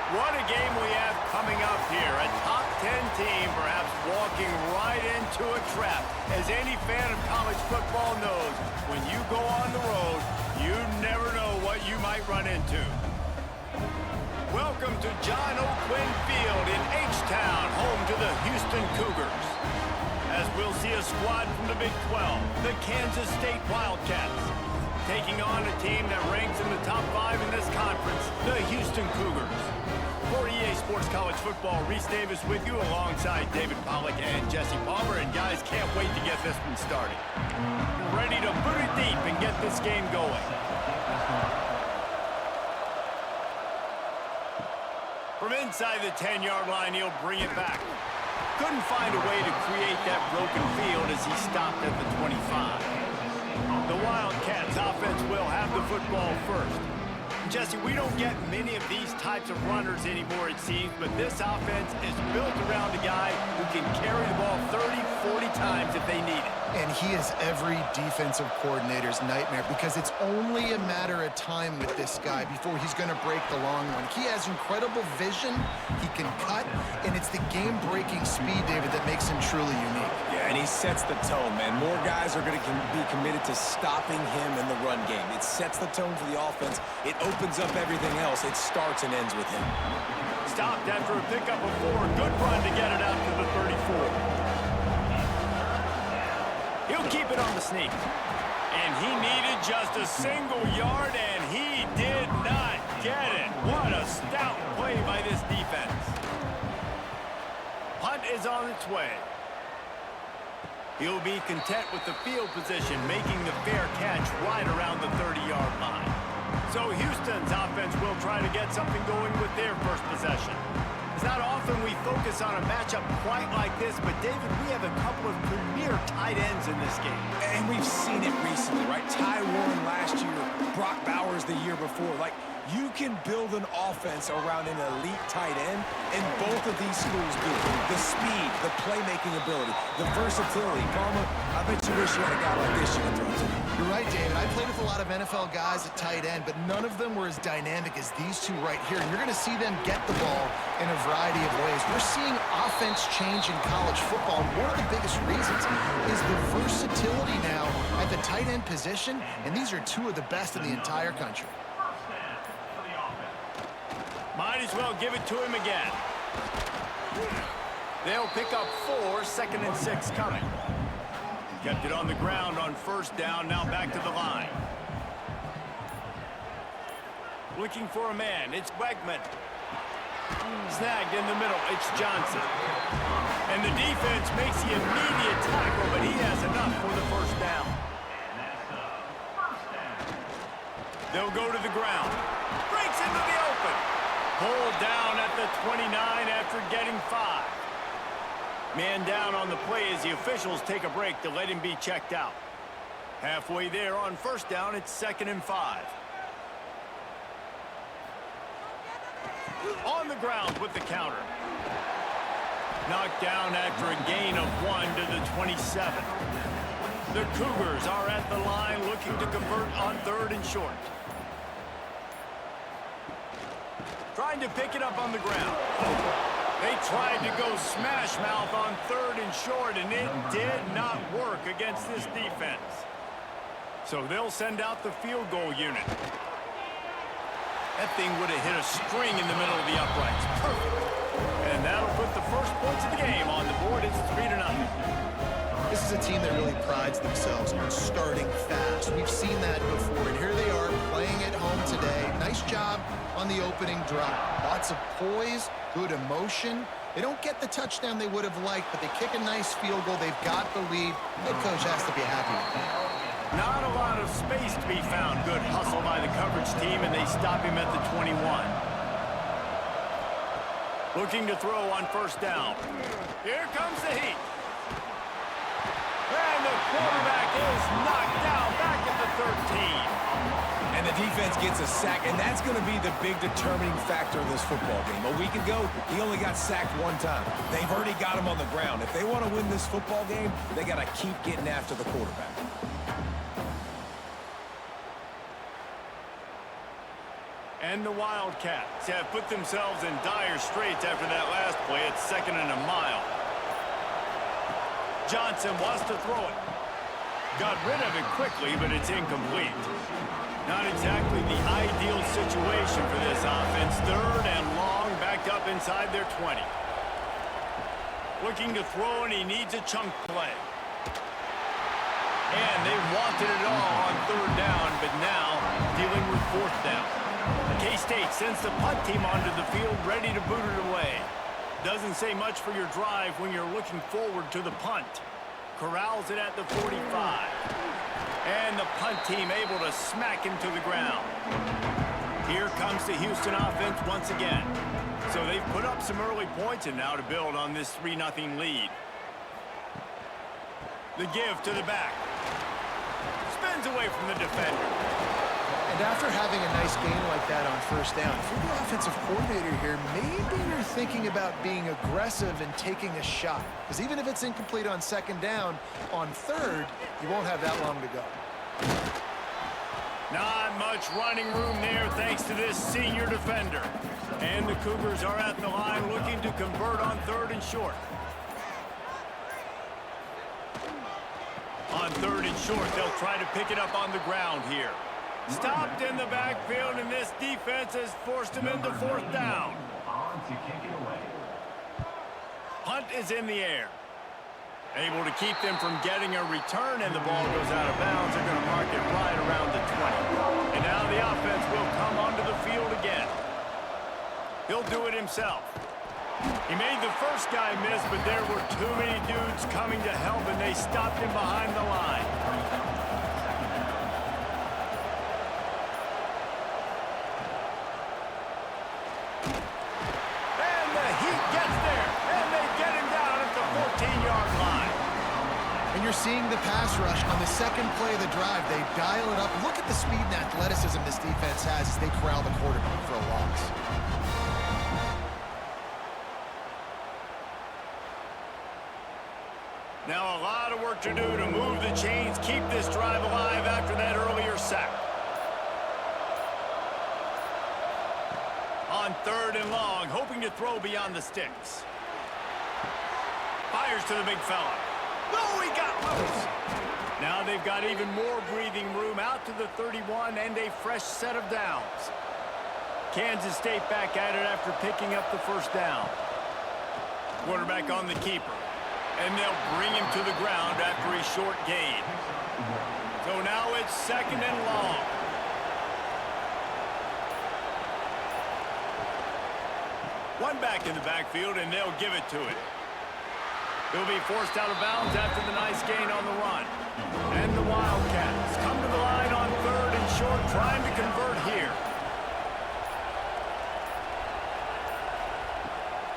What a game we have coming up here. A top 10 team perhaps walking right into a trap. As any fan of college football knows, when you go on the road, you never know what you might run into. Welcome to John O'Quinn Field in H-Town, home to the Houston Cougars. As we'll see a squad from the Big 12, the Kansas State Wildcats, taking on a team that ranks in the top 5 in this conference, the Houston Cougars. For EA Sports College Football, Reese Davis with you alongside David Pollack and Jesse Palmer. And guys, can't wait to get this one started. Ready to put it deep and get this game going. From inside the 10-yard line, he'll bring it back. Couldn't find a way to create that broken field as he stopped at the 25. The Wildcats offense will have the football first. Jesse, we don't get many of these types of runners anymore, it seems, but this offense is built around a guy who can carry the ball 30, 40 times if they need it. And he is every defensive coordinator's nightmare because it's only a matter of time with this guy before he's going to break the long one. He has incredible vision, he can cut, and it's the game-breaking speed, David, that makes him truly unique. Yeah, and he sets the tone, man. More guys are going to be committed to stopping him in the run game. It sets the tone for the offense. It opens up everything else. It starts and ends with him. Stopped after a pickup of 4. Good run to get it out to the 34. He'll keep it on the sneak. And he needed just a single yard, and he did not get it. What a stout play by this defense. Punt is on its way. He'll be content with the field position, making the fair catch right around the 30-yard line. So Houston's offense will try to get something going with their first possession. It's not often we focus on a matchup quite like this, but David, we have a couple of premier tight ends in this game. And we've seen it recently, right? Ty Warren last year, Brock Bowers the year before. Like, you can build an offense around an elite tight end, and both of these schools do. The speed, the playmaking ability, the versatility. Palmer, I bet you wish you had a guy like this you could throw to. You're right, David. I played with a lot of NFL guys at tight end, but none of them were as dynamic as these two right here. And you're going to see them get the ball in a variety of ways. We're seeing offense change in college football. And one of the biggest reasons is the versatility now at the tight end position, and these are two of the best in the entire country. Might as well give it to him again. They'll pick up 4, 2nd and 6 coming. Kept it on the ground on first down, now back to the line. Looking for a man, it's Wegman. Snagged in the middle, it's Johnson. And the defense makes the immediate tackle, but he has enough for the first down. They'll go to the ground. Breaks into the open. Pulled down at the 29 after getting 5. Man down on the play as the officials take a break to let him be checked out. Halfway there on first down, it's 2nd and 5. On the ground with the counter. Knocked down after a gain of 1 to the 27. The Cougars are at the line looking to convert on 3rd and short. Trying to pick it up on the ground. They tried to go smash mouth on 3rd and short, and it did not work against this defense. So they'll send out the field goal unit. That thing would have hit a string in the middle of the uprights. Perfect. And that'll put the first points of the game on the board. It's 3-0. This is a team that really prides themselves on starting fast. We've seen that before, and here they are playing at home today. Nice job on the opening drive. Lots of poise, good emotion. They don't get the touchdown they would have liked, but they kick a nice field goal. They've got the lead. Head coach has to be happy with that. Not a lot of space to be found. Good hustle by the coverage team, and they stop him at the 21. Looking to throw on first down. Here comes the heat. And the quarterback is knocked down back at the 13. And the defense gets a sack, and that's going to be the big determining factor of this football game. A week ago, he only got sacked 1 time. They've already got him on the ground. If they want to win this football game, they got to keep getting after the quarterback. And the Wildcats have put themselves in dire straits after that last play at 2nd and a mile. Johnson wants to throw it. Got rid of it quickly, but it's incomplete. Not exactly the ideal situation for this offense. 3rd and long, backed up inside their 20. Looking to throw, and he needs a chunk play. And they wanted it all on 3rd down, but now dealing with 4th down. K-State sends the punt team onto the field, ready to boot it away. Doesn't say much for your drive when you're looking forward to the punt. Corrals it at the 45. And the punt team able to smack him to the ground. Here comes the Houston offense once again. So they've put up some early points, and now to build on this 3-0 lead. The give to the back. Spins away from the defender. And after having a nice game like that on 1st down, if you're the offensive coordinator here, maybe you're thinking about being aggressive and taking a shot. Because even if it's incomplete on 2nd down, on 3rd, you won't have that long to go. Not much running room there thanks to this senior defender. And the Cougars are at the line looking to convert on 3rd and short. On 3rd and short, they'll try to pick it up on the ground here. Stopped in the backfield, and this defense has forced him into 4th down. Punt is in the air. Able to keep them from getting a return, and the ball goes out of bounds. They're going to mark it right around the 20. And now the offense will come onto the field again. He'll do it himself. He made the first guy miss, but there were too many dudes coming to help, and they stopped him behind the line. And the Heat gets there, and they get him down at the 14-yard line. And you're seeing the pass rush on the 2nd play of the drive. They dial it up. Look at the speed and athleticism this defense has as they corral the quarterback for a loss. Now a lot of work to do to move the chains, keep this drive alive after that earlier sack. On 3rd and long, hoping to throw beyond the sticks. Fires to the big fella. Oh, he got loose. Now they've got even more breathing room out to the 31 and a fresh set of downs. Kansas State back at it after picking up the 1st down. Quarterback on the keeper. And they'll bring him to the ground after a short gain. So now it's 2nd and long. One back in the backfield, and they'll give it to it. He'll be forced out of bounds after the nice gain on the run. And the Wildcats come to the line on 3rd and short, trying to convert here.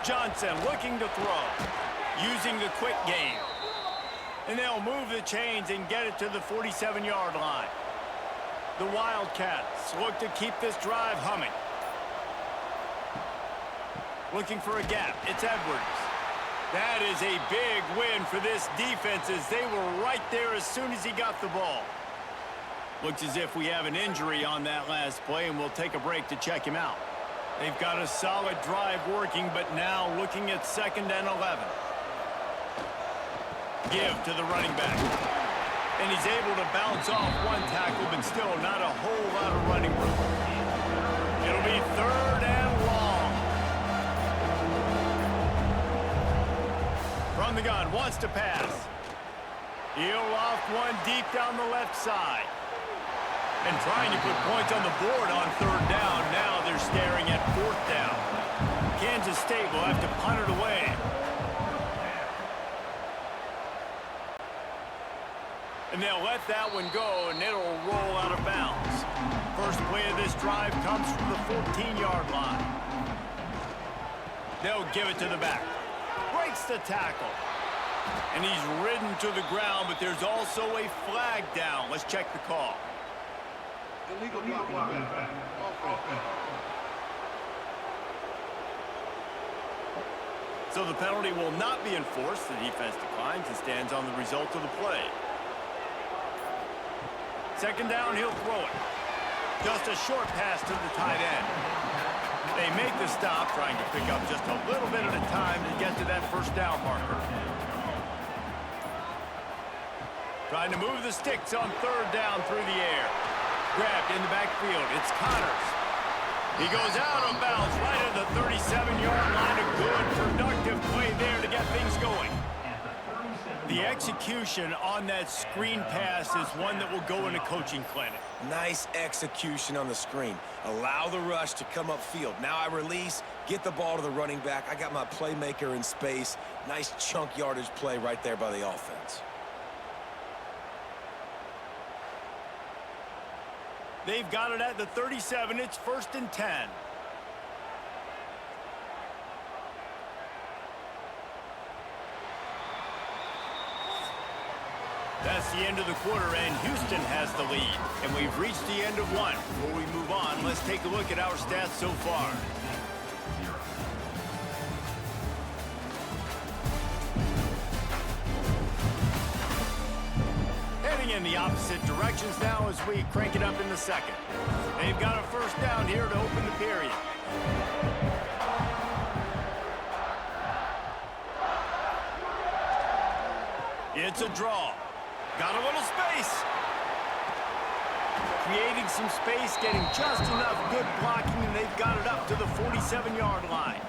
Johnson looking to throw. Using the quick game. And they'll move the chains and get it to the 47-yard line. The Wildcats look to keep this drive humming. Looking for a gap. It's Edwards. That is a big win for this defense as they were right there as soon as he got the ball. Looks as if we have an injury on that last play, and we'll take a break to check him out. They've got a solid drive working, but now looking at 2nd and 11. Give to the running back. And he's able to bounce off one tackle, but still not a whole lot of running room. It'll be 3rd and long. From the gun, wants to pass. He'll loft one deep down the left side. And trying to put points on the board on 3rd down. Now they're staring at 4th down. Kansas State will have to punt it away. And they'll let that one go, and it'll roll out of bounds. First play of this drive comes from the 14-yard line. They'll give it to the back. Breaks the tackle. And he's ridden to the ground, but there's also a flag down. Let's check the call. Illegal blocking. So the penalty will not be enforced. The defense declines and stands on the result of the play. 2nd down, he'll throw it. Just a short pass to the tight end. They make the stop, trying to pick up just a little bit at a time to get to that first down marker. Trying to move the sticks on third down through the air. Grabbed in the backfield. It's Connors. He goes out of bounds right at the 37-yard line. A good, productive play there to get things going. The execution on that screen pass is one that will go in a coaching clinic. Nice execution on the screen. Allow the rush to come upfield. Now I release, get the ball to the running back. I got my playmaker in space. Nice chunk yardage play right there by the offense. They've got it at the 37. It's 1st and 10. That's the end of the quarter, and Houston has the lead. And we've reached the end of one. Before we move on, let's take a look at our stats so far. Heading in the opposite directions now as we crank it up in the second. They've got a first down here to open the period. It's a draw. Got a little space. Creating some space, getting just enough good blocking, and they've got it up to the 47-yard line.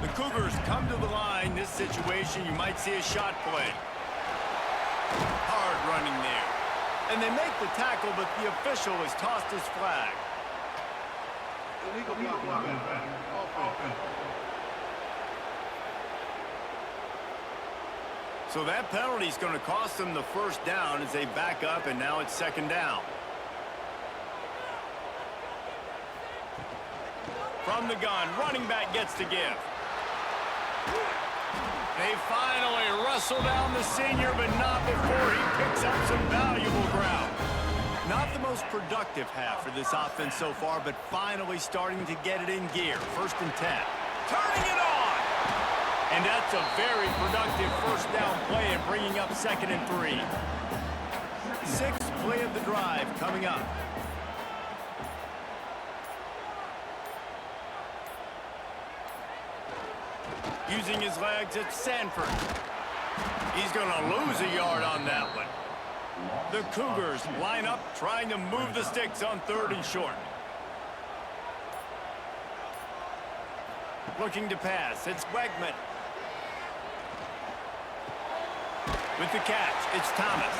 The Cougars come to the line. This situation, you might see a shot play. Hard running there. And they make the tackle, but the official has tossed his flag. Illegal block. Offense. So that penalty is going to cost them the first down as they back up, and now it's 2nd down. From the gun, running back gets to give. They finally wrestle down the senior, but not before he picks up some valuable ground. Not the most productive half for this offense so far, but finally starting to get it in gear. 1st and 10. Turning it on! And that's a very productive first down play and bringing up 2nd and 3. 6th play of the drive coming up. Using his legs, it's Sanford. He's going to lose a yard on that one. The Cougars line up, trying to move the sticks on 3rd and short. Looking to pass, it's Wegman. With the catch, it's Thomas.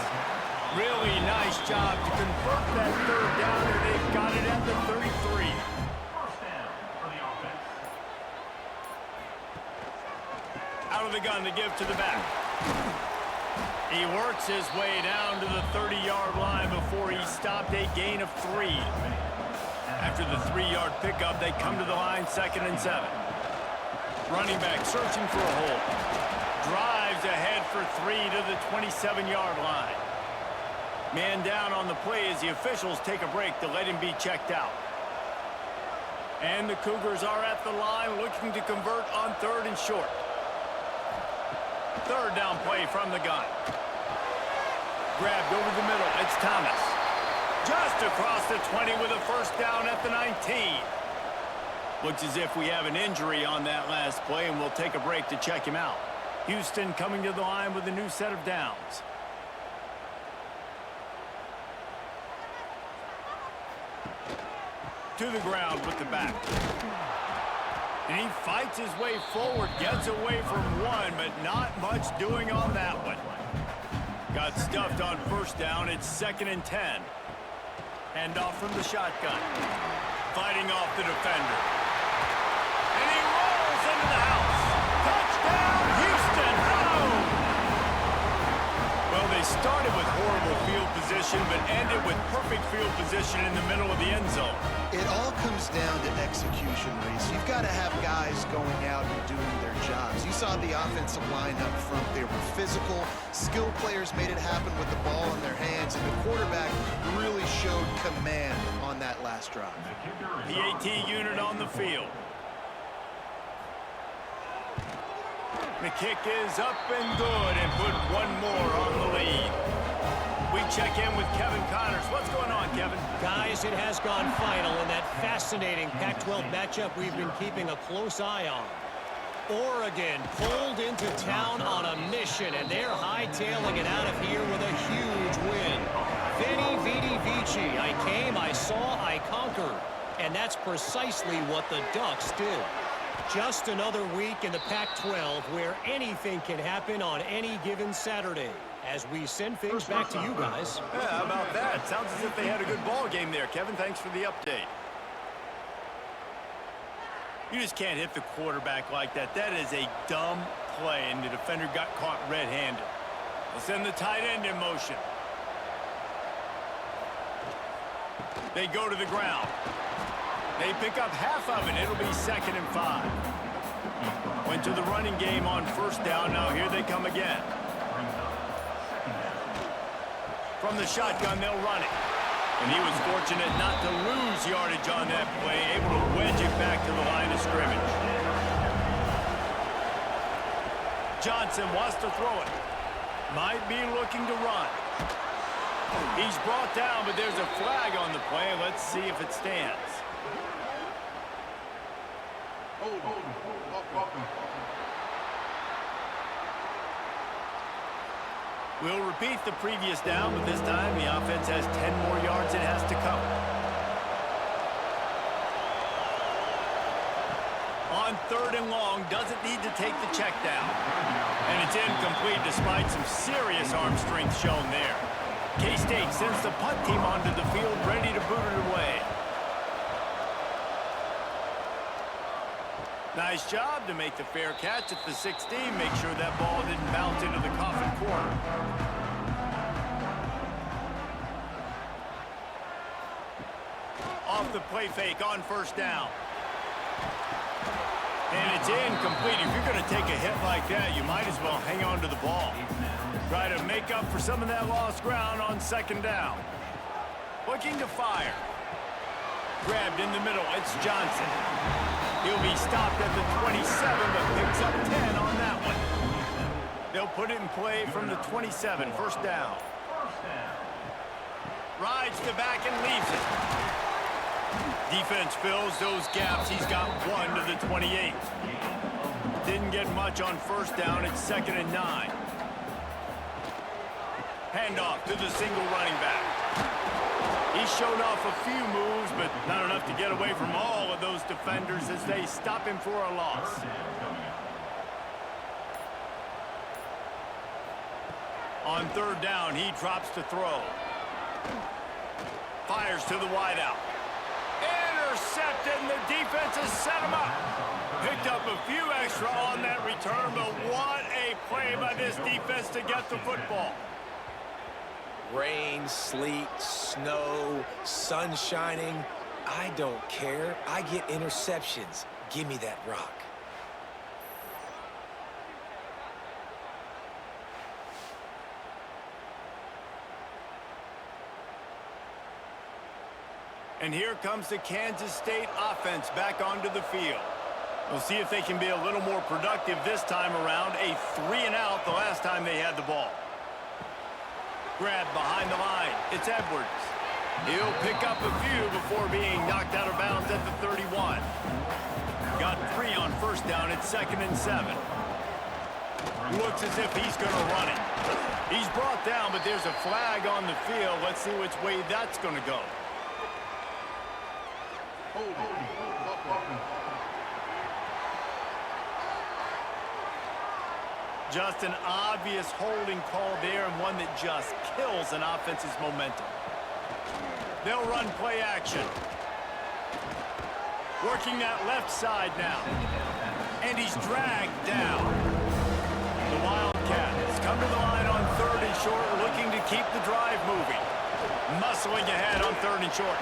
Really nice job to convert that 3rd down, and they've got it at the 33. Out of the gun to give to the back. He works his way down to the 30-yard line before he stopped a gain of 3. After the 3-yard pickup, they come to the line 2nd and 7. Running back searching for a hole. Drives ahead for 3 to the 27-yard line. Man down on the play as the officials take a break to let him be checked out. And the Cougars are at the line looking to convert on 3rd and short. 3rd down play from the gun. Grabbed over the middle. It's Thomas. Just across the 20 with a first down at the 19. Looks as if we have an injury on that last play, and we'll take a break to check him out. Houston coming to the line with a new set of downs. To the ground with the back. And he fights his way forward, gets away from one, but not much doing on that one. Got stuffed on first down. It's 2nd and 10. Hand off from the shotgun. Fighting off the defender. And he rolls into the house. Touchdown, Houston! Oh! Well, they started with horrible field position, but ended with perfect field position in the middle of the end zone. It all comes down to execution, Reese. You've got to have guys going out and doing their jobs. You saw the offensive line up front. They were physical. Skilled players made it happen with the ball in their hands, and the quarterback really showed command on that last drive. PAT unit on the field. The kick is up and good, and put one more on the lead. We check in with Kevin Connors. What's going on, Kevin? Guys, it has gone final in that fascinating Pac-12 matchup we've been keeping a close eye on. Oregon pulled into town on a mission, and they're hightailing it out of here with a huge win. Veni, vidi, vici. I came, I saw, I conquered. And that's precisely what the Ducks did. Just another week in the Pac-12 where anything can happen on any given Saturday. As we send things back to you guys. Yeah, how about that? Sounds as if they had a good ball game there, Kevin. Thanks for the update. You just can't hit the quarterback like that. That is a dumb play, and the defender got caught red-handed. They'll send the tight end in motion. They go to the ground. They pick up half of it. It'll be 2nd and 5. Went to the running game on 1st down. Now here they come again. From the shotgun, they'll run it. And he was fortunate not to lose yardage on that play, able to wedge it back to the line of scrimmage. Johnson wants to throw it. Might be looking to run. He's brought down, but there's a flag on the play. Let's see if it stands. We'll repeat the previous down, but this time the offense has 10 more yards it has to cover. On 3rd and long, doesn't need to take the check down. And it's incomplete despite some serious arm strength shown there. K-State sends the punt team onto the field, ready to boot it away. Nice job to make the fair catch at the 16. Make sure that ball didn't bounce into the coffin corner. Off the play fake on 1st down. And it's incomplete. If you're going to take a hit like that, you might as well hang on to the ball. Try to make up for some of that lost ground on 2nd down. Looking to fire. Grabbed in the middle. It's Johnson. He'll be stopped at the 27, but picks up 10 on that one. They'll put it in play from the 27, 1st down. Rides the back and leaves it. Defense fills those gaps. He's got 1 to the 28. Didn't get much on 1st down. It's 2nd and 9. Handoff to the single running back. He showed off a few moves, but not enough to get away from all of those defenders as they stop him for a loss. On 3rd down, he drops to throw. Fires to the wideout. Intercepted, and the defense has set him up. Picked up a few extra on that return, but what a play by this defense to get the football. Rain, sleet, snow, sun shining. I don't care. I get interceptions. Give me that rock. And here comes the Kansas State offense back onto the field. We'll see if they can be a little more productive this time around. A 3-and-out the last time they had the ball. Grabbed behind the line. It's Edwards. He'll pick up a few before being knocked out of bounds at the 31. Got 3 on 1st down. It's 2nd and 7. Looks as if he's going to run it. He's brought down, but there's a flag on the field. Let's see which way that's going to go. Just an obvious holding call there, and one that just kills an offense's momentum. They'll run play action. Working that left side now. And he's dragged down. The Wildcats come to the line on 3rd and short, looking to keep the drive moving. Muscling ahead on 3rd and short.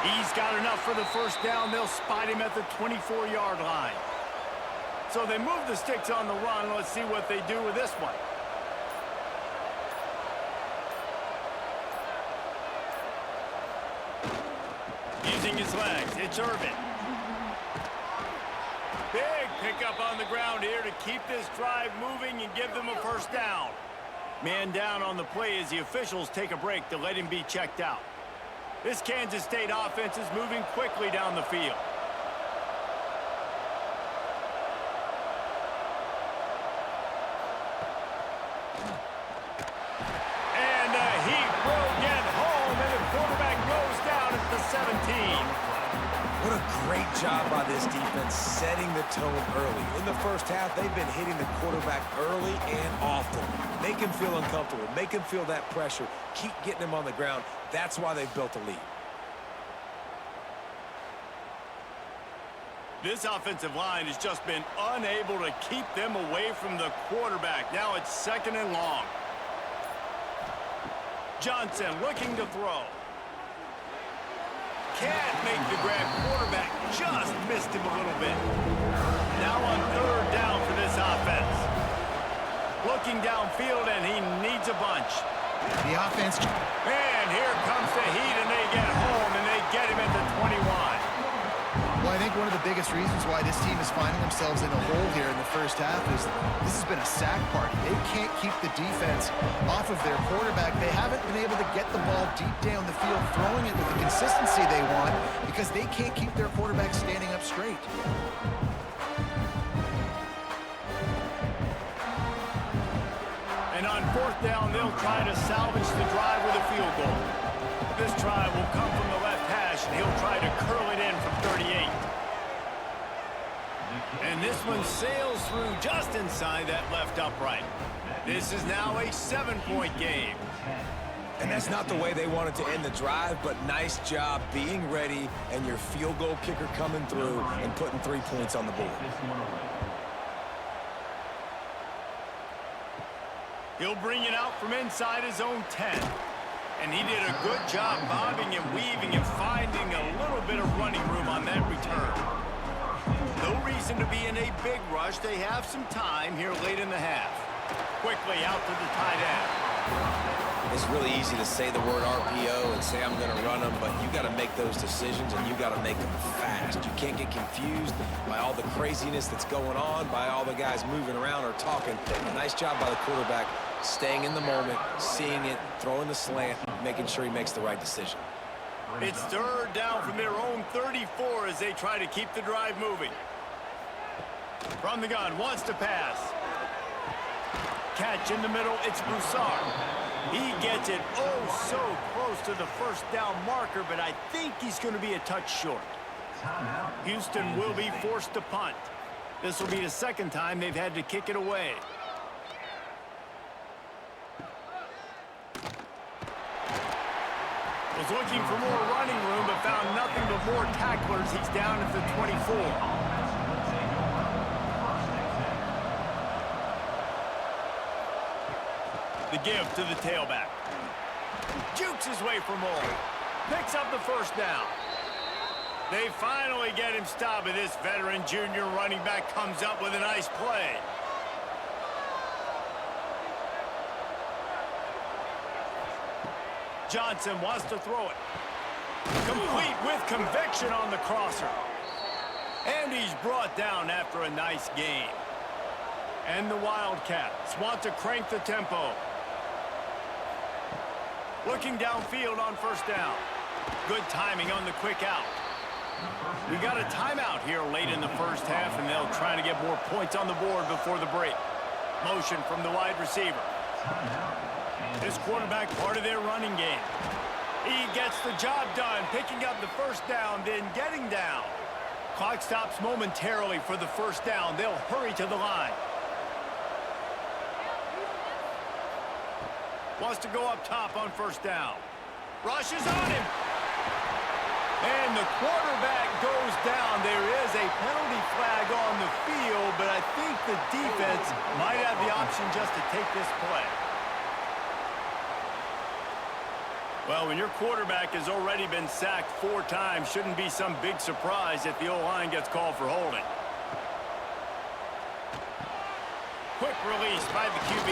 He's got enough for the 1st down. They'll spot him at the 24-yard line. So they move the sticks on the run. Let's see what they do with this one. Using his legs, it's Irvin. Big pickup on the ground here to keep this drive moving and give them a 1st down. Man down on the play as the officials take a break to let him be checked out. This Kansas State offense is moving quickly down the field. And he will get home, and the quarterback goes down at the 17. What a great job by this defense setting the tone early. In the first half, they've been hitting the quarterback early and often. Make him feel uncomfortable. Make him feel that pressure. Keep getting him on the ground. That's why they've built a lead. This offensive line has just been unable to keep them away from the quarterback. Now it's 2nd and long. Johnson looking to throw. Can't make the grab. Quarterback just missed him a little bit. Now on 3rd down for this offense. Looking downfield, and he needs a bunch. The offense. And here comes the heat, and they get home, and they get him at the 21. Well, I think one of the biggest reasons why this team is finding themselves in a hole here in the first half is this has been a sack party. They can't keep the defense off of their quarterback. They haven't been able to get the ball deep down the field, throwing it with the consistency they want because they can't keep their quarterback standing up straight. And on 4th down, they'll try to salvage the drive with a field goal. This try will come from the left hash, and he'll try to curl it in from 38. And this one sails through just inside that left upright. This is now a 7-point game. And that's not the way they wanted to end the drive, but nice job being ready and your field goal kicker coming through and putting 3 points on the board. He'll bring it out from inside his own 10. And he did a good job bobbing and weaving and finding a little bit of running room on that return. No reason to be in a big rush. They have some time here late in the half. Quickly out to the tight end. It's really easy to say the word RPO and say I'm going to run them, but you got to make those decisions and you got to make them fast. You can't get confused by all the craziness that's going on, by all the guys moving around or talking. Nice job by the quarterback, staying in the moment, seeing it, throwing the slant, making sure he makes the right decision. It's 3rd down from their own 34 as they try to keep the drive moving. From the gun, wants to pass. Catch in the middle, it's Broussard. He gets it oh so close to the 1st down marker, but I think he's going to be a touch short. Houston will be forced to punt. This will be the 2nd time they've had to kick it away. Was looking for more running room, but found nothing but more tacklers. He's down at the 24. The give to the tailback. Jukes his way for more. Picks up the 1st down. They finally get him stopped, and this veteran junior running back comes up with a nice play. Johnson wants to throw it. Complete with conviction on the crosser. And he's brought down after a nice gain. And the Wildcats want to crank the tempo. Looking downfield on 1st down. Good timing on the quick out. We got a timeout here late in the first half, and they'll try to get more points on the board before the break. Motion from the wide receiver. This quarterback part of their running game. He gets the job done, picking up the 1st down, then getting down. Clock stops momentarily for the 1st down. They'll hurry to the line. Wants to go up top on 1st down. Rushes on him. And the quarterback goes down. There is a penalty flag on the field, but I think the defense might have the option just to take this play. Well, when your quarterback has already been sacked 4 times, shouldn't be some big surprise if the O-line gets called for holding. Quick release by the QB.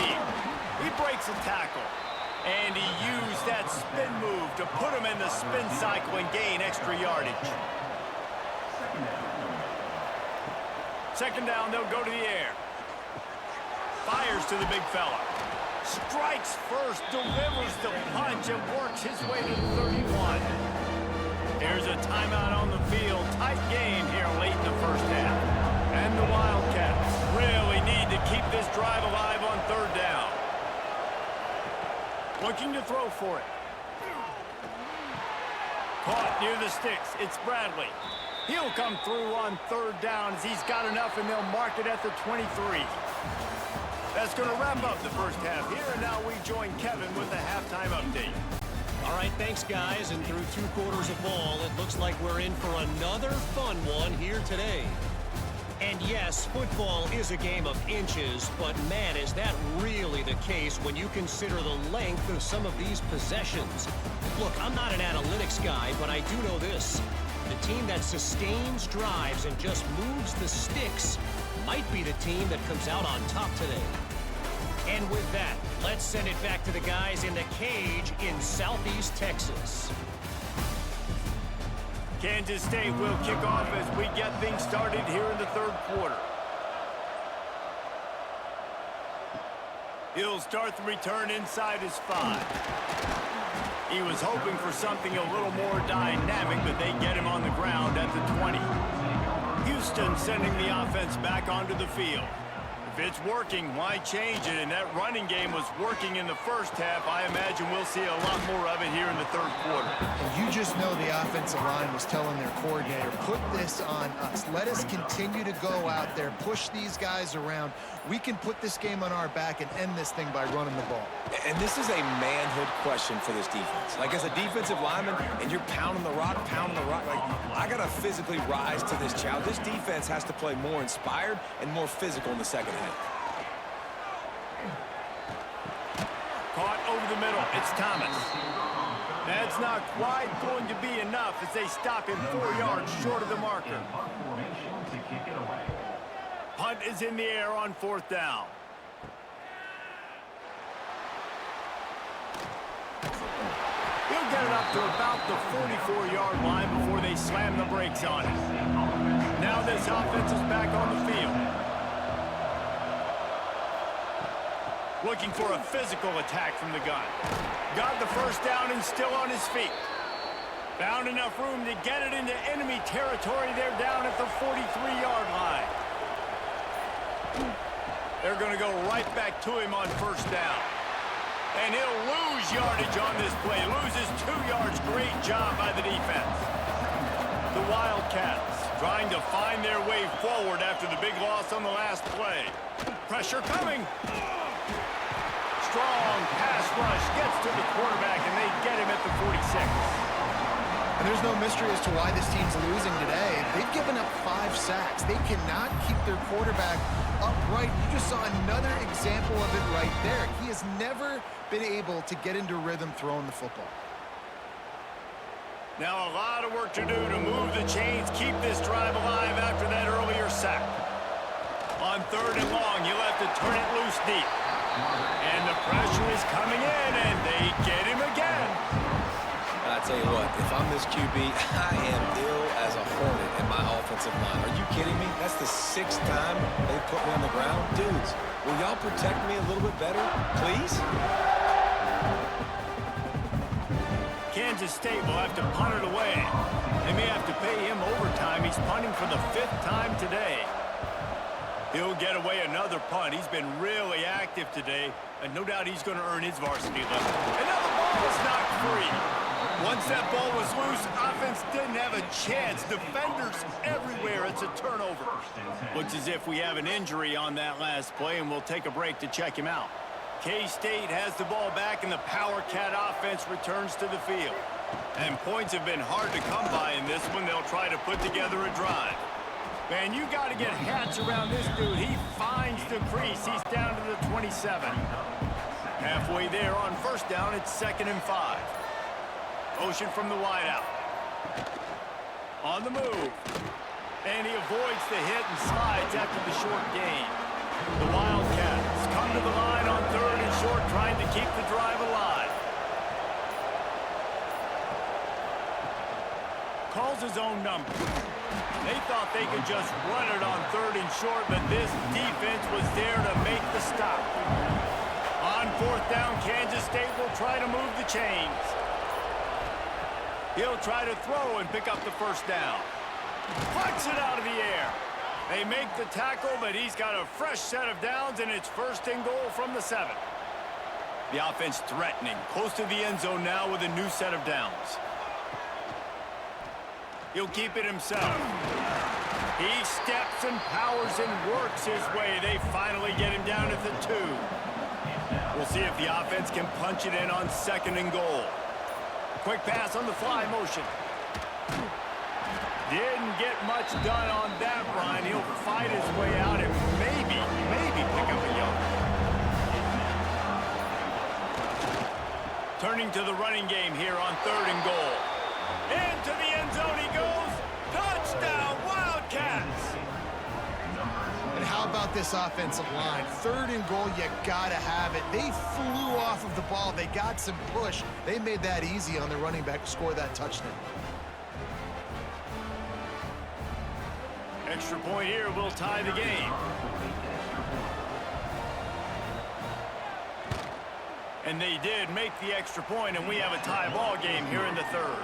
He breaks a tackle. And he used that spin move to put him in the spin cycle and gain extra yardage. 2nd down, they'll go to the air. Fires to the big fella. Strikes first, delivers the punch, and works his way to the 31. Here's a timeout on the field. Tight game here late in the first half. And the Wildcats really need to keep this drive alive on third down. Looking to throw for it. Caught near the sticks. It's Bradley. He'll come through on third down as he's got enough, and they'll mark it at the 23. That's going to wrap up the first half here, and now we join Kevin with the halftime update. All right, thanks, guys. And through 2 quarters of ball, it looks like we're in for another fun one here today. And yes, football is a game of inches, but man, is that really the case when you consider the length of some of these possessions. Look, I'm not an analytics guy, but I do know this. The team that sustains drives and just moves the sticks might be the team that comes out on top today. And with that, let's send it back to the guys in the cage in Southeast Texas. Kansas State will kick off as we get things started here in the third quarter. He'll start the return inside his 5. He was hoping for something a little more dynamic, but they get him on the ground at the 20. Houston sending the offense back onto the field. If it's working, why change it? And that running game was working in the first half. I imagine we'll see a lot more of it here in the third quarter. And you just know the offensive line was telling their coordinator, put this on us. Let us continue to go out there, push these guys around. We can put this game on our back and end this thing by running the ball. And this is a manhood question for this defense. Like, as a defensive lineman, and you're pounding the rock, like, I got to physically rise to this challenge. This defense has to play more inspired and more physical in the second half. Caught over the middle. It's Thomas. That's not quite going to be enough as they stop him 4 yards short of the marker. Punt is in the air on fourth down. He'll get it up to about the 44-yard line before they slam the brakes on it. Now this offense is back on the field. Looking for a physical attack from the gun. Got the first down and still on his feet. Found enough room to get it into enemy territory. They're down at the 43-yard line. They're going to go right back to him on first down. And he'll lose yardage on this play. Loses 2 yards. Great job by the defense. The Wildcats trying to find their way forward after the big loss on the last play. Pressure coming. Strong pass rush gets to the quarterback, and they get him at the 46. And there's no mystery as to why this team's losing today. They've given up 5 sacks. They cannot keep their quarterback upright. You just saw another example of it right there. He has never been able to get into rhythm throwing the football. Now a lot of work to do to move the chains, keep this drive alive after that earlier sack. On third and long, you'll have to turn it loose deep. And the pressure is coming in, and they get him again. I tell you what, if I'm this QB, I am ill as a hornet in my offensive line. Are you kidding me? That's the 6th time they put me on the ground. Dudes, will y'all protect me a little bit better, please? Kansas State will have to punt it away. They may have to pay him overtime. He's punting for the 5th time today. He'll get away another punt. He's been really active today, and no doubt he's going to earn his varsity level. Another ball is knocked free. Once that ball was loose, offense didn't have a chance. Defenders everywhere. It's a turnover. Looks as if we have an injury on that last play, and we'll take a break to check him out. K-State has the ball back, and the Power Cat offense returns to the field. And points have been hard to come by in this one. They'll try to put together a drive. Man, you got to get hats around this dude. He finds the crease. He's down to the 27. Halfway there on first down, it's 2nd and 5. Motion from the wideout. On the move. And he avoids the hit and slides after the short gain. The Wildcats come to the line on third and short, trying to keep the drive alive. Calls his own number. They thought they could just run it on third and short, but this defense was there to make the stop. On On fourth down, Kansas State will try to move the chains. He'll try to throw and pick up the first down. Plucks it out of the air. They make the tackle, but he's got a fresh set of downs, and it's first and goal from the 7. The offense threatening, close to the end zone now with a new set of downs. He'll keep it himself. He steps and powers and works his way. They finally get him down at the 2. We'll see if the offense can punch it in on second and goal. Quick pass on the fly motion. Didn't get much done on that run. He'll fight his way out and maybe pick up a yard. Turning to the running game here on third and goal. Into the end zone he goes. Touchdown, Wildcats! And how about this offensive line? Third and goal, you gotta have it. They flew off of the ball. They got some push. They made that easy on the running back to score that touchdown. Extra point here will tie the game. And they did make the extra point, and we have a tie ball game here in the third.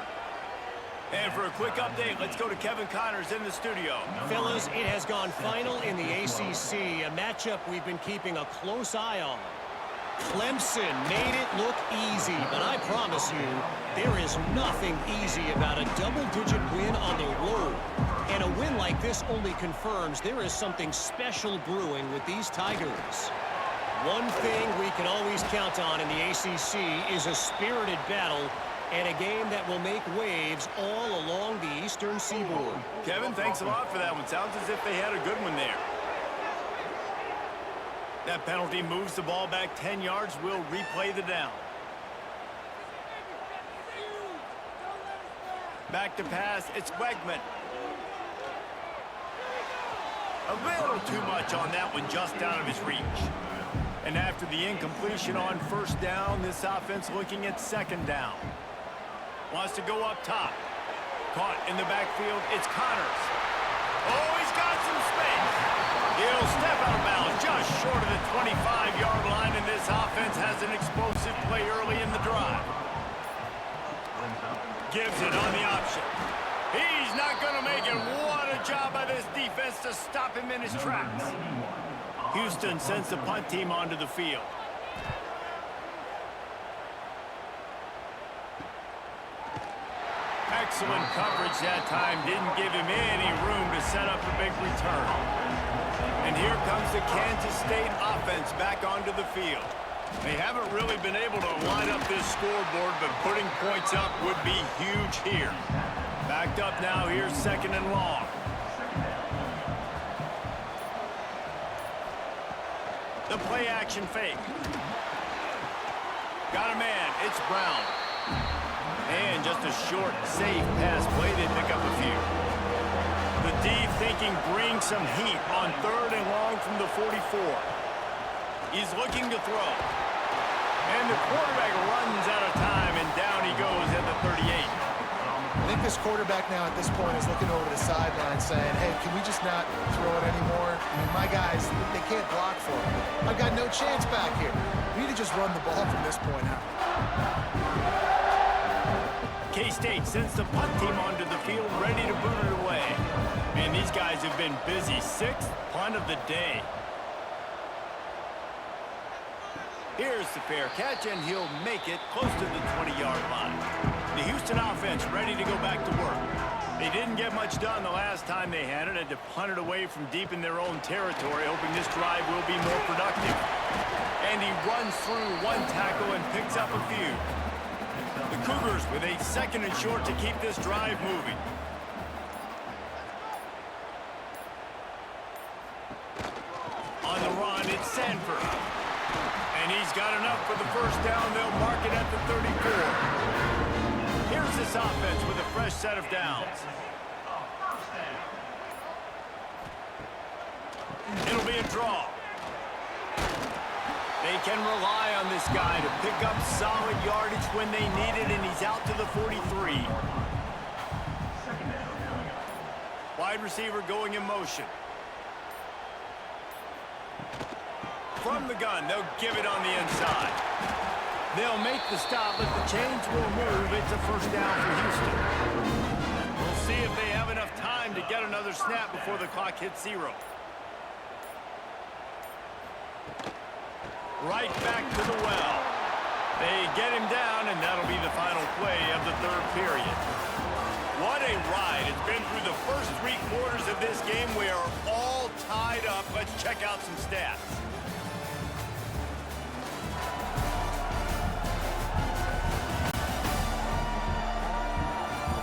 And for a quick update, let's go to Kevin Connors in the studio. Fellas, it has gone final in the ACC, a matchup we've been keeping a close eye on. Clemson made it look easy, but I promise you, there is nothing easy about a double-digit win on the road. And a win like this only confirms there is something special brewing with these Tigers. One thing we can always count on in the ACC is a spirited battle and a game that will make waves all along the Eastern Seaboard. Kevin, thanks a lot for that one. Sounds as if they had a good one there. That penalty moves the ball back 10 yards. We'll replay the down. Back to pass. It's Wegman. A little too much on that one, just out of his reach. And after the incompletion on first down, this offense looking at second down. Wants to go up top. Caught in the backfield. It's Connors. Oh, he's got some space. He'll step out of bounds just short of the 25-yard line, and this offense has an explosive play early in the drive. Gives it on the option. He's not going to make it. What a job by this defense to stop him in his tracks. Houston sends the punt team onto the field. Excellent coverage that time. Didn't give him any room to set up a big return. And here comes the Kansas State offense back onto the field. They haven't really been able to line up this scoreboard, but putting points up would be huge here. Backed up now, here's second and long. The play action fake. Got a man, it's Brown. And just a short, safe pass play. They pick up a few. The D thinking bring some heat on third and long from the 44. He's looking to throw. And the quarterback runs out of time, and down he goes at the 38. I think this quarterback now at this point is looking over the sideline saying, hey, can we just not throw it anymore? I mean, my guys, they can't block for me. I've got no chance back here. We need to just run the ball from this point out. K-State sends the punt team onto the field, ready to boot it away. Man, these guys have been busy. Sixth punt of the day. Here's the fair catch, and he'll make it close to the 20-yard line. The Houston offense ready to go back to work. They didn't get much done the last time they had it. Had to punt it away from deep in their own territory, hoping this drive will be more productive. And he runs through one tackle and picks up a few. The Cougars with a second and short to keep this drive moving. On the run, it's Sanford. And he's got enough for the first down. They'll mark it at the 34. Here's this offense with a fresh set of downs. It'll be a draw. They can rely on this guy to pick up solid yardage when they need it, and he's out to the 43. Wide receiver going in motion. From the gun, they'll give it on the inside. They'll make the stop, but the chains will move. It's a first down for Houston. We'll see if they have enough time to get another snap before the clock hits 0. Right back to the well. They get him down, and that'll be the final play of the third period. What a ride. It's been through the first 3 quarters of this game. We are all tied up. Let's check out some stats.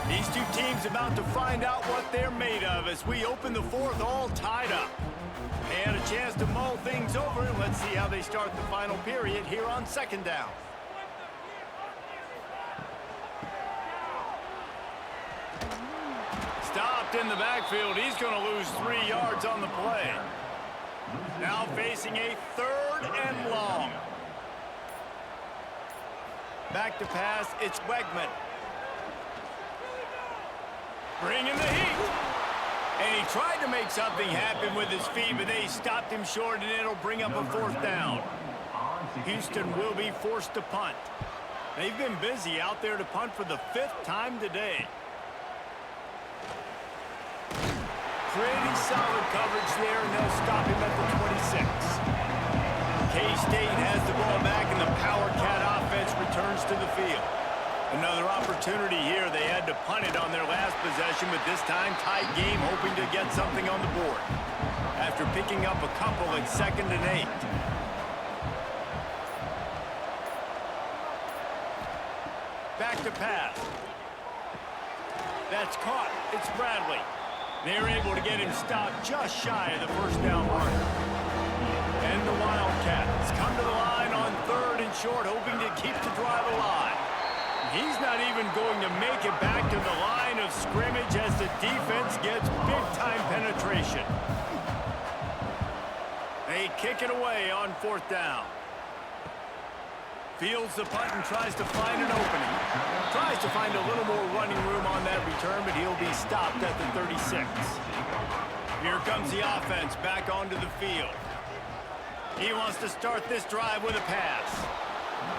These two teams about to find out what they're made of as we open the fourth all tied up. They had a chance to mull things over, and let's see how they start the final period here on second down. Stopped in the backfield. He's going to lose 3 yards on the play. Now facing a 3rd and long. Back to pass, it's Wegman. Bringing the heat. And he tried to make something happen with his feet, but they stopped him short, and it'll bring up a 4th down. Houston will be forced to punt. They've been busy out there to punt for the 5th time today. Pretty solid coverage there, and they'll stop him at the 26. K-State has the ball back, and the Power Cat offense returns to the field. Another opportunity here. They had to punt it on their last possession, but this time tight game, hoping to get something on the board. After picking up a couple at 2nd and 8. Back to pass. That's caught. It's Bradley. They're able to get him stopped just shy of the first down marker. And the Wildcats come to the line on 3rd and short, hoping to keep the drive alive. He's not even going to make it back to the line of scrimmage as the defense gets big-time penetration. They kick it away on 4th down. Fields the punt and tries to find an opening. Tries to find a little more running room on that return, but he'll be stopped at the 36. Here comes the offense back onto the field. He wants to start this drive with a pass.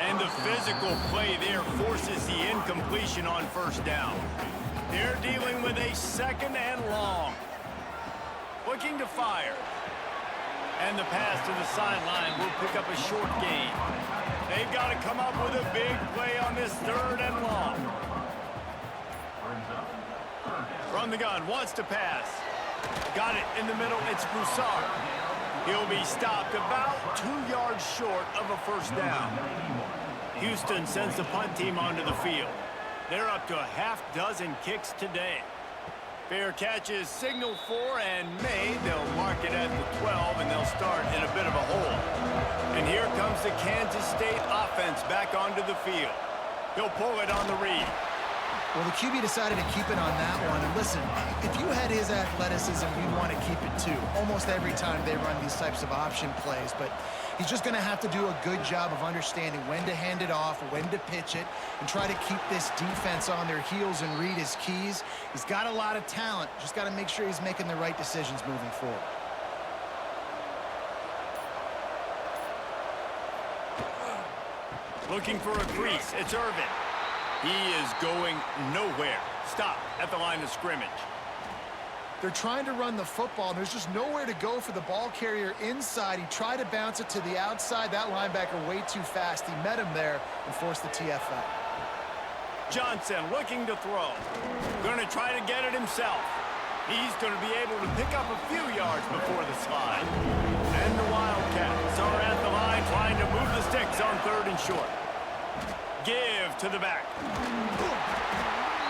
And the physical play there forces the incompletion on 1st down. They're dealing with a 2nd and long. Looking to fire. And the pass to the sideline will pick up a short gain. They've got to come up with a big play on this 3rd and long. From the gun, wants to pass. Got it in the middle, it's Broussard. He'll be stopped about 2 yards short of a 1st down. Houston sends the punt team onto the field. They're up to a half-dozen kicks today. Fair catch is signaled for and made. They'll mark it at the 12, and they'll start in a bit of a hole. And here comes the Kansas State offense back onto the field. He'll pull it on the read. Well, the QB decided to keep it on that one. And listen, if you had his athleticism, you'd want to keep it too. Almost every time they run these types of option plays. But he's just going to have to do a good job of understanding when to hand it off, when to pitch it, and try to keep this defense on their heels and read his keys. He's got a lot of talent. Just got to make sure he's making the right decisions moving forward. Looking for a crease. It's Irvin. He is going nowhere. Stop at the line of scrimmage. They're trying to run the football, and there's just nowhere to go for the ball carrier inside. He tried to bounce it to the outside. That linebacker way too fast. He met him there and forced the TFL. Johnson looking to throw. Going to try to get it himself. He's going to be able to pick up a few yards before the slide. And the Wildcats are at the line trying to move the sticks on 3rd and short. Give to the back.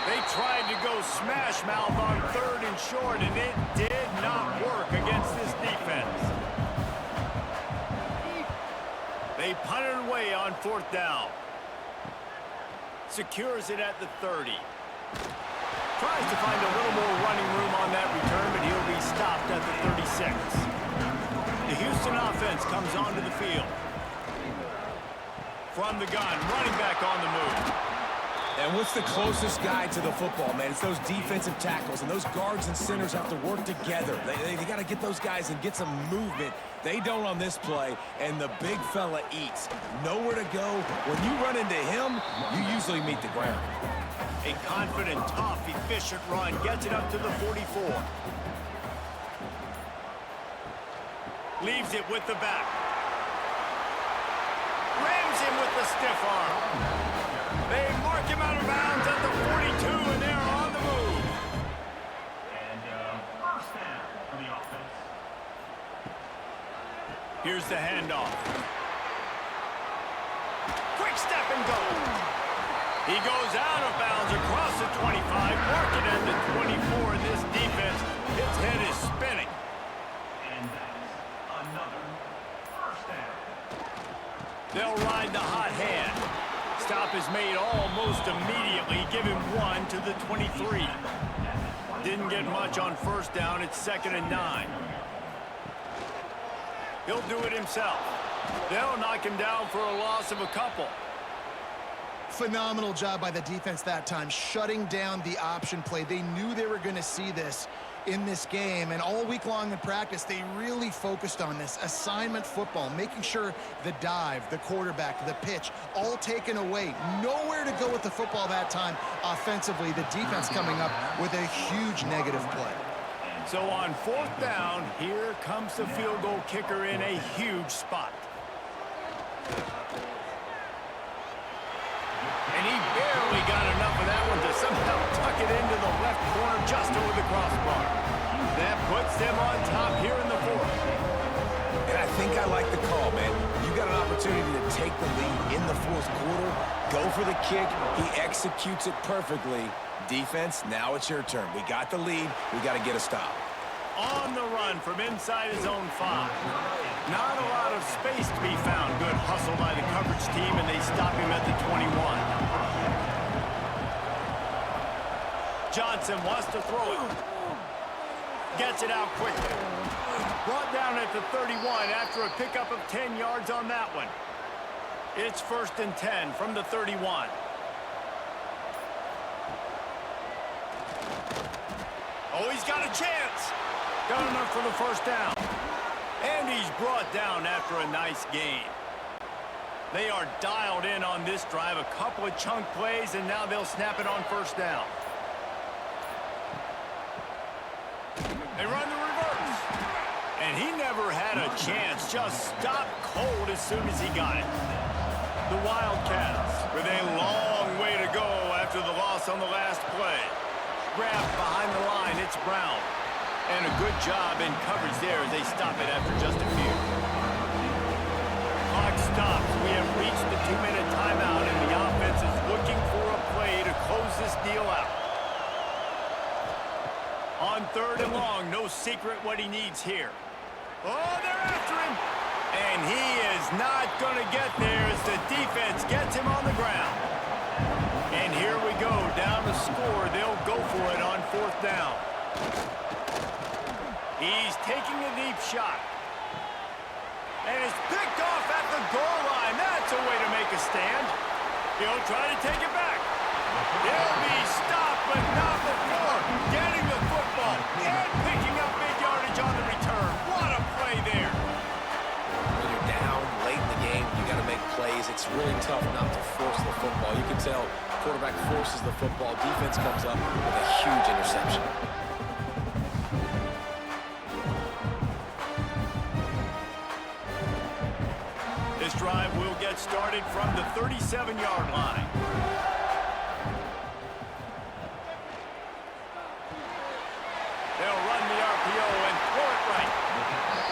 They tried to go smash mouth on 3rd and short, and it did not work against this defense. They punted away on 4th down. Secures it at the 30. Tries to find a little more running room on that return, but he'll be stopped at the 36. The Houston offense comes onto the field. From the gun, running back on the move. And what's the closest guy to the football, man? It's those defensive tackles, and those guards and centers have to work together. They got to get those guys and get some movement. They don't on this play, and the big fella eats. Nowhere to go. When you run into him, you usually meet the ground. A confident, tough, efficient run gets it up to the 44. Leaves it with the back. Rams him with the stiff arm. They mark him out of bounds at the 42, and they're on the move. And first down for the offense. Here's the handoff. Quick step and go. He goes out of bounds across the 25, marking at the 24, and this defense, its head is spinning. And that's another first down. They'll ride the hot hand. Stop is made almost immediately, giving one to the 23. Didn't get much on first down. It's 2nd and 9. He'll do it himself. They'll knock him down for a loss of a couple. Phenomenal job by the defense that time, shutting down the option play. They knew they were going to see this in this game, and all week long in practice, they really focused on this assignment football, making sure the dive, the quarterback, the pitch, all taken away. Nowhere to go with the football that time offensively. The defense coming up with a huge negative play. So on 4th down, here comes the field goal kicker in a huge spot. And he barely got enough of that one to somehow tuck it into the left corner just over the crossbar. That puts them on top here in the 4th. And I think I like the call, man. You got an opportunity to take the lead in the 4th quarter. Go for the kick. He executes it perfectly. Defense, now it's your turn. We got the lead. We got to get a stop. On the run from inside his own 5. Not a lot of space to be found. Good hustle by the coverage team, and they stop him at the 21. Johnson wants to throw it. Gets it out quickly. Brought down at the 31 after a pickup of 10 yards on that one. It's 1st and 10 from the 31. Oh, he's got a chance. Got enough for the 1st down. And he's brought down after a nice gain. They are dialed in on this drive. A couple of chunk plays, and now they'll snap it on 1st down. They run the reverse. And he never had a chance. Just stopped cold as soon as he got it. The Wildcats with a long way to go after the loss on the last play. Grabbed behind the line, it's Brown. And a good job in coverage there as they stop it after just a few. Clock stops. We have reached the 2-minute timeout, and the offense is looking for a play to close this deal out. On 3rd and long, no secret what he needs here. Oh, they're after him. And he is not going to get there as the defense gets him on the ground. And here we go, down the score. They'll go for it on 4th down. He's taking a deep shot. And it's picked off at the goal line. That's a way to make a stand. He'll try to take it back. He'll be stopped, but not before getting the football and picking up big yardage on the return. What a play there. When you're down late in the game, you got to make plays. It's really tough not to force the football. You can tell quarterback forces the football. Defense comes up with a huge interception. This drive will get started from the 37-yard line. They'll run the RPO and throw it right.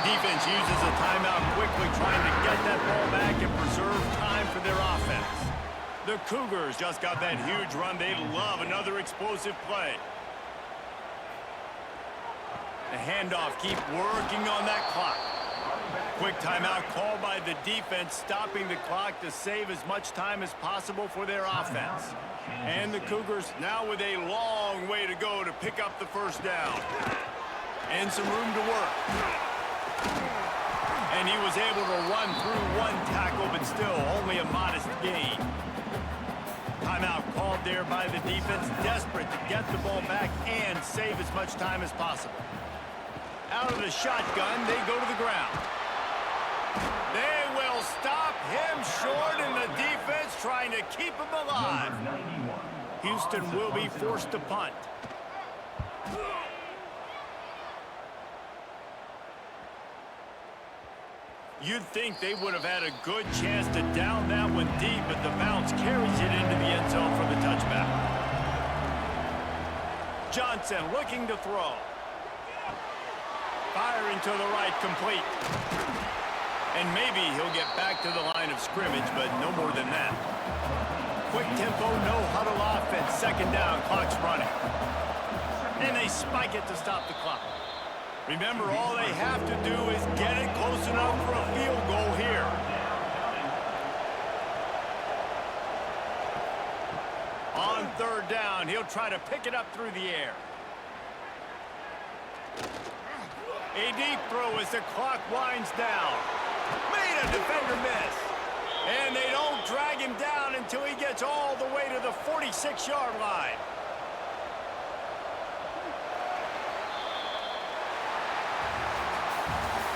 Defense uses a timeout quickly, trying to get that ball back and preserve time for their offense. The Cougars just got that huge run. They love another explosive play. The handoff, keep working on that clock. Quick timeout called by the defense, stopping the clock to save as much time as possible for their offense. And the Cougars now with a long way to go to pick up the 1st down. And some room to work. And he was able to run through one tackle, but still only a modest gain. Timeout called there by the defense, desperate to get the ball back and save as much time as possible. Out of the shotgun, they go to the ground. They will stop him short, and the defense trying to keep him alive. Houston will be forced to punt. You'd think they would have had a good chance to down that one deep, but the bounce carries it into the end zone for the touchback. Johnson looking to throw. Firing to the right, complete. And maybe he'll get back to the line of scrimmage, but no more than that. Quick tempo, no huddle offense. Second down, clock's running. And they spike it to stop the clock. Remember, all they have to do is get it close enough for a field goal here. On third down, he'll try to pick it up through the air. A deep throw as the clock winds down. Made a defender miss. And they don't drag him down until he gets all the way to the 46-yard line.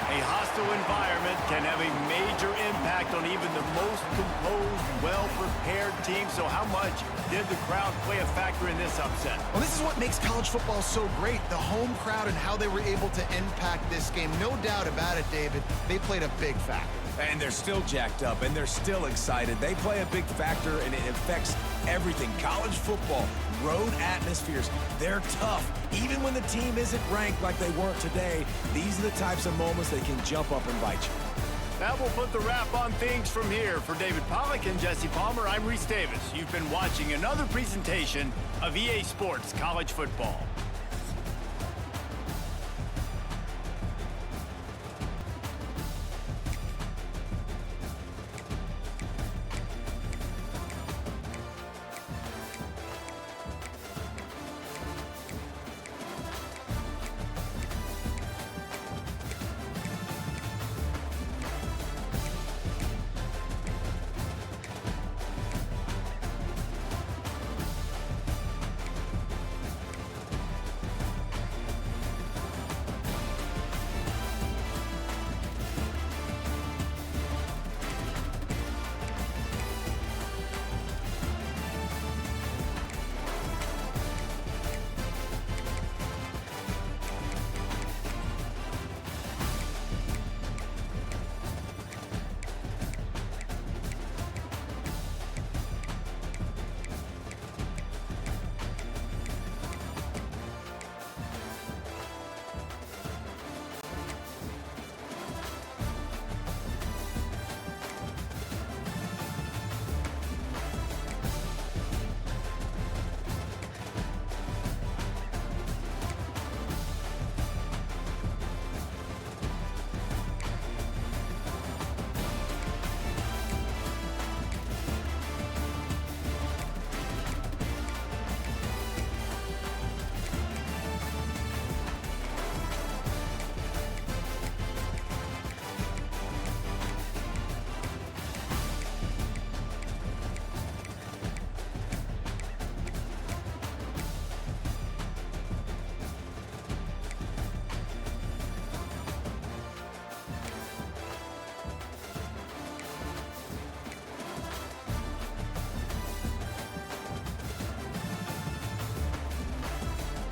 A hostile environment can have a major impact on even the most composed, well-prepared team. So how much did the crowd play a factor in this upset? Well, this is what makes college football so great, the home crowd and how they were able to impact this game. No doubt about it, David. They played a big factor. And they're still jacked up, and they're still excited. They play a big factor, and it affects everything. College football, road atmospheres, they're tough. Even when the team isn't ranked like they weren't today, these are the types of moments they can jump up and bite you. That will put the wrap on things from here. For David Pollack and Jesse Palmer, I'm Reese Davis. You've been watching another presentation of EA Sports College Football.